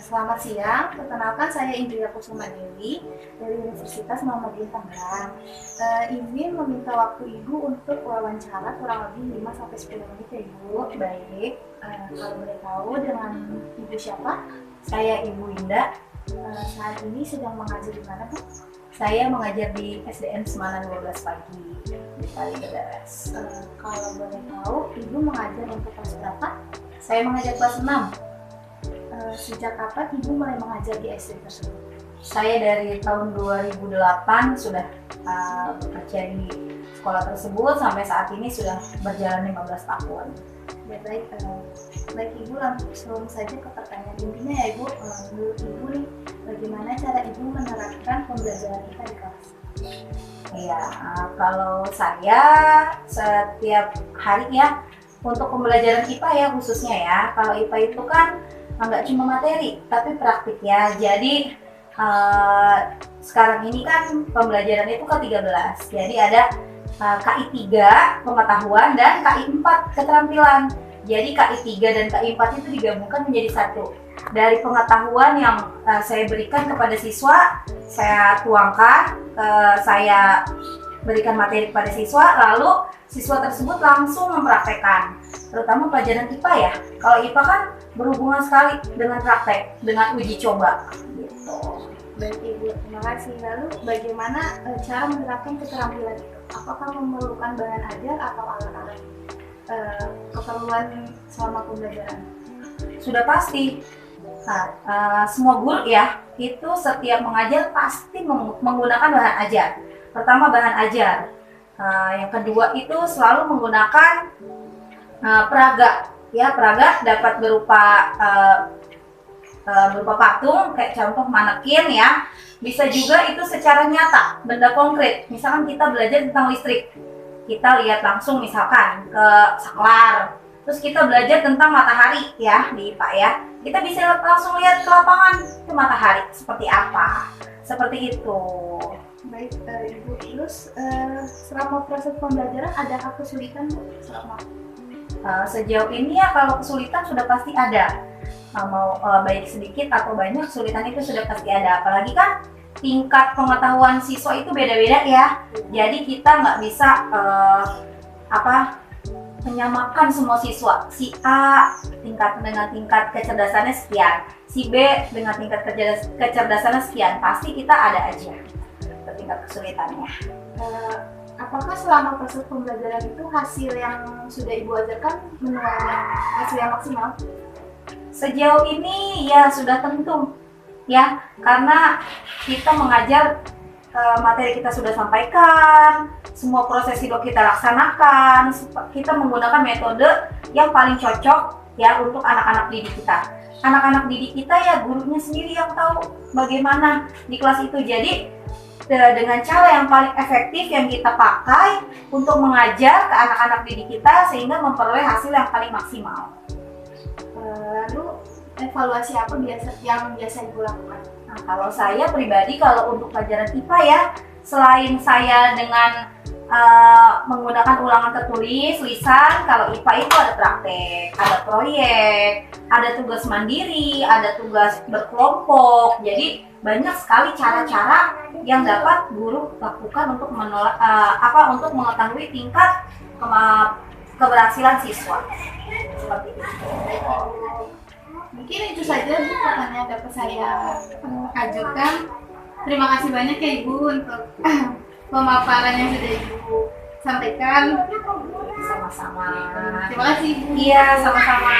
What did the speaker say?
Selamat siang, perkenalkan saya Indria Kusuma Dewi dari Universitas Muhammadiyah Tangerang. Ingin meminta waktu Ibu untuk wawancara kurang lebih 5-10 menit ya Ibu. Baik, kalau boleh tahu dengan Ibu siapa? Saya Ibu Indah. Saat ini sedang mengajar di mana Bu? Saya mengajar di SDN Semanan 12 pagi di Kalideres. Kalau boleh tahu, Ibu mengajar untuk kelas berapa? Saya mengajar kelas 6. Sejak kapan Ibu mulai mengajar di SD tersebut? Saya dari tahun 2008 sudah bekerja di sekolah tersebut, sampai saat ini sudah berjalan 15 tahun. Ya, baik Ibu, langsung saja ke pertanyaan intinya ya Ibu. Menurut Ibu nih, bagaimana cara Ibu menerapkan pembelajaran kita di kelas? Iya, kalau saya setiap hari ya, untuk pembelajaran IPA ya khususnya ya, kalau IPA itu kan nggak cuma materi, tapi praktik ya. Jadi sekarang ini kan pembelajaran itu ke-13. Jadi ada KI 3 pengetahuan dan KI 4 keterampilan. Jadi KI 3 dan KI 4 itu digabungkan menjadi satu. Dari pengetahuan yang saya berikan kepada siswa, saya tuangkan, saya berikan materi kepada siswa, lalu siswa tersebut langsung mempraktekkan. Terutama pelajaran IPA ya. Kalau IPA kan berhubungan sekali dengan praktek, dengan uji coba gitu. Baik Ibu, terima kasih. Lalu bagaimana cara menerapkan keterampilan itu? Apakah memerlukan bahan ajar atau alat-alat keperluan selama pembelajaran? Sudah pasti. Semua guru ya, itu setiap mengajar pasti menggunakan bahan ajar. Pertama bahan ajar. Yang kedua itu selalu menggunakan peraga. Ya, peraga dapat berupa patung, kayak contoh manekin ya. Bisa juga itu secara nyata, benda konkret. Misalkan kita belajar tentang listrik, kita lihat langsung misalkan ke saklar. Terus kita belajar tentang matahari ya di IPA ya. Kita bisa langsung lihat ke lapangan, ke matahari seperti apa. Seperti itu. Baik Ibu, terus selama proses pembelajaran adakah kesulitan Bu? Sejauh ini ya kalau kesulitan sudah pasti ada. Mau baik sedikit atau banyak, kesulitan itu sudah pasti ada. Apalagi kan tingkat pengetahuan siswa itu beda-beda ya. Jadi kita nggak bisa menyamakan semua siswa. Si A dengan tingkat kecerdasannya sekian, si B dengan tingkat kecerdasannya sekian. Pasti kita ada aja tingkat kesulitannya. Apakah selama proses pembelajaran itu hasil yang sudah Ibu ajarkan menuai hasil yang maksimal? Sejauh ini ya sudah tentu ya, karena kita mengajar materi kita sudah sampaikan, semua proses hidup kita laksanakan, kita menggunakan metode yang paling cocok ya untuk anak-anak didik kita. Anak-anak didik kita ya gurunya sendiri yang tahu bagaimana di kelas itu. Jadi dengan cara yang paling efektif yang kita pakai untuk mengajar ke anak-anak didik kita sehingga memperoleh hasil yang paling maksimal. Lalu evaluasi apa yang biasa Ibu lakukan? Nah, kalau saya pribadi, kalau untuk pelajaran IPA ya, selain saya dengan menggunakan ulangan tertulis, lisan, kalau IPA itu ada praktek, ada proyek, ada tugas mandiri, ada tugas berkelompok. Jadi banyak sekali cara-cara yang dapat guru lakukan untuk untuk mengetahui tingkat keberhasilan siswa. Seperti itu. Mungkin itu saja Bu pertanyaan yang dapat saya ajukan. Terima kasih banyak ya Ibu untuk pemaparan yang sudah Ibu sampaikan. Sama-sama. Terima kasih Ibu. Iya, sama-sama.